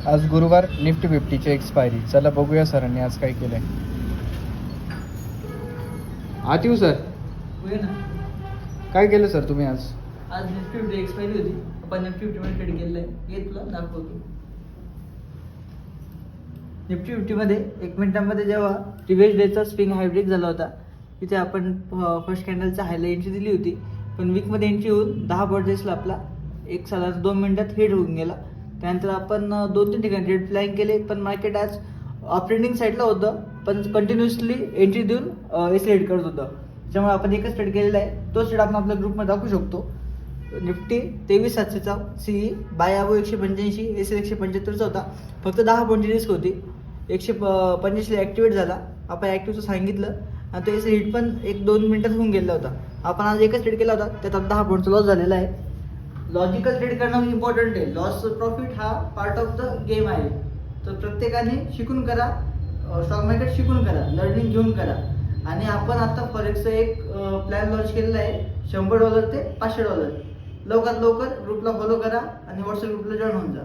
आज गुरुवार Nifty 50ची expiry. चला बघूया सरांनी आज काय केलंय. आत येऊ सर. होय ना. काय केलं सर तुम्ही आज? आज निफ्टी 50 एक्सपायरी होती. आपण निफ्टी 50 मध्ये ट्रेड केलेलं आहे. हे तुला दाखवतो. निफ्टी 50 मध्ये 1 मिनिटामध्ये जेव्हा प्रिव्हियस डेचा स्विंग हाय ब्रेक झाला होता, तिथे आपण फर्स्ट कॅन्डलचा हायला एंट्री दिली होती. पण वीकमध्ये एंट्री होऊन 10 पॉईंट्सला आपला एक साधारण 2 मिनिटात हेड होऊन गेला. त्यानंतर आपण 2-3 ठिकाणी ट्रेड फ्लाइंग केले, पण मार्केट आज अपट्रेंडिंग साईडला होतं, पण कंटिन्युअसली एंट्री देऊन एसलेट करत होतं. त्याच्यामुळे आपण एकच ट्रेड केलेला आहे. तोच ट्रेड आपण आपल्या ग्रुपमध्ये दाखवू शकतो. निफ्टी 23,700चा सीई बाय अबो 185, एसएल 175चा होता. फक्त 10 पॉईंटची रिस्क होती. 185ला ॲक्टिवेट झाला. आपण ॲक्टिव्हचं सांगितलं आणि तो एसएल हिट पण 1-2 मिनिटात होऊन गेला होता. आपण आज एकच ट्रेड केला होता, त्यात 10 पॉईंटचा लॉस झालेला आहे. लॉजिकल ट्रेड करणं इम्पॉर्टंट आहे. लॉस प्रॉफिट हा पार्ट ऑफ द गेम आहे. तर प्रत्येकाने शिकून करा, स्टॉक मार्केट शिकून करा, लर्निंग घेऊन करा. आणि आपण आता फॉरेक्सचा एक प्लॅन लॉन्च केलेला आहे, $100 ते $500. लवकरात लवकर ग्रुपला फॉलो करा आणि व्हॉट्सअप ग्रुपला जॉईन होऊन जा.